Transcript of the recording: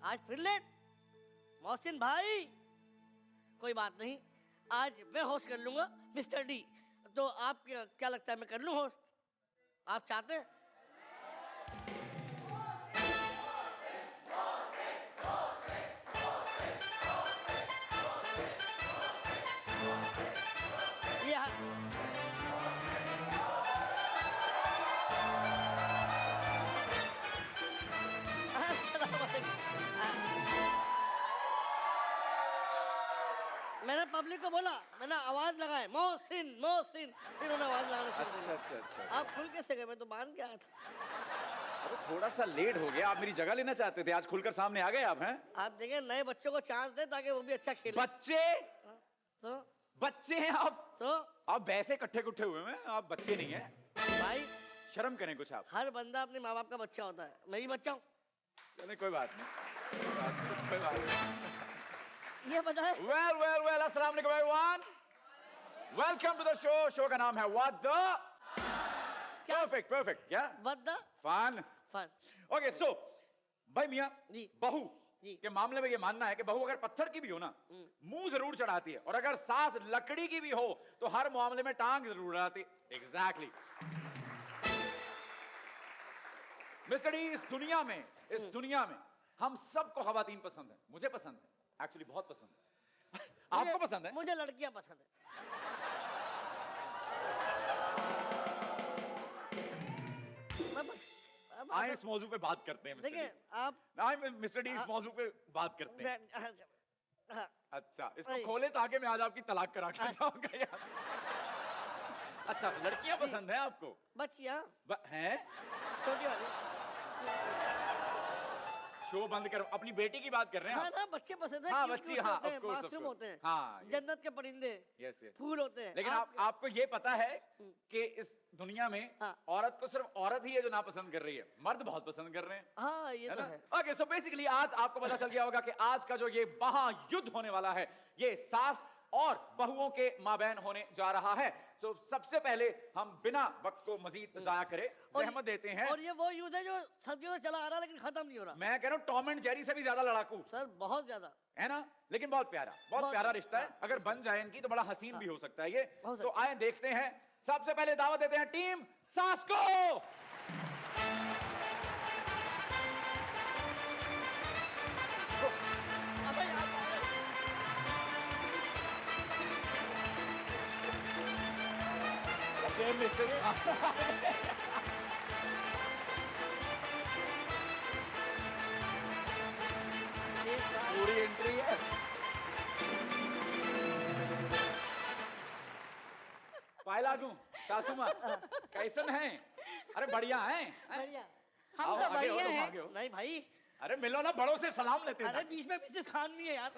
आज फिर लेट? मोहसिन भाई, कोई बात नहीं, आज मैं होस्ट कर लूंगा मिस्टर डी। तो आप क्या लगता है, मैं कर लूं होस्ट? आप चाहते हैं? ये मैंने पब्लिक को बोला, मैंने आवाज लगाए मोहसिन मोहसिन, फिर उन्होंने आवाज लगाना शुरू कर दिया। अच्छा। आप खुल कैसे गए? मैं तो मान के आया था। अरे थोड़ा सा लेट हो गया, आप मेरी जगह लेना चाहते थे, आज खुलकर सामने आ गए आप हैं? आप देखें, नए बच्चों को चांस दे ताकि वो भी अच्छा खेले। बच्चे? तो बच्चे हैं आप? तो आप वैसे कट्ठे कुट्ठे हुए हैं, आप बच्चे नहीं हैं। भाई, शर्म करें कुछ आप। हर बंदा अपने माँ बाप का बच्चा होता है, मैं भी बच्चा हूँ। चले कोई बात नहीं, कोई बात नहीं। ये बताए। वेल अस्सलाम वालेकुम everyone, welcome to the show. Show का नाम है व्हाट द परफेक्ट क्या what the fun. Fun. Okay so भाई मियां जी। बहू जी। के मामले में ये मानना है कि बहू अगर पत्थर की भी हो ना, मुंह जरूर चढ़ाती है, और अगर सास लकड़ी की भी हो तो हर मामले में टांग जरूर अड़ाती है। एग्जैक्टली मिस्टर डी, इस दुनिया में हम सबको खवातीन पसंद है। मुझे पसंद है, एक्चुअली बहुत पसंद है। आपको पसंद है? मुझे लड़कियां पसंद है। आए इस मौजू पे बात करते हैं। देखिए आप, मिस्टर डी इस मौजू पे बात करते हैं। हाँ, अच्छा, इसको खोले ताकि मैं आज आपकी तलाक करा के जाऊंगा यार। अच्छा, लड़कियां पसंद हैं आपको? बच्चियां हैं? छोटी वाली। शो बंद करो, अपनी बेटी की बात कर रहे हैं हाँ आप? ना, बच्चे पसंद है। हाँ, cute बच्ची, cute हाँ, होते हैं, of course, of मासूम course. होते हैं, हाँ, जन्नत के परिंदे, Yes. फूल होते हैं। लेकिन आपको ये पता है कि इस दुनिया में हाँ। औरत को सिर्फ औरत ही है जो नापसंद कर रही है, मर्द बहुत पसंद कर रहे हैं। हाँ, ये तो है। ओके, सो बेसिकली आज आपको पता चल गया होगा कि आज का जो ये महायुद्ध होने वाला है, ये सास और बहुओं के माबैन होने जा रहा है। सो सबसे पहले हम बिना वक्त को मजीद जाया करे सहमत देते हैं। और ये वो युद्ध है जो सदियों से चला आ रहा है लेकिन खत्म नहीं हो रहा। मैं कह रहा हूं टॉम एंड जेरी से भी ज्यादा लड़ाकू सर, बहुत ज्यादा है ना, लेकिन बहुत प्यारा रिश्ता है। अगर बन जाए इनकी तो बड़ा हसीन भी हो सकता है ये। तो आए देखते हैं। सबसे पहले दावत देते हैं टीम सास को। पूरी एंट्री है। पायला दूं सासू माँ, कैसन है? अरे बढ़िया है, बढ़िया। हम तो बढ़िया हैं। नहीं भाई, अरे मिलो ना, बड़ों से सलाम लेते हैं। अरे बीच में मिसेस खान भी है यार।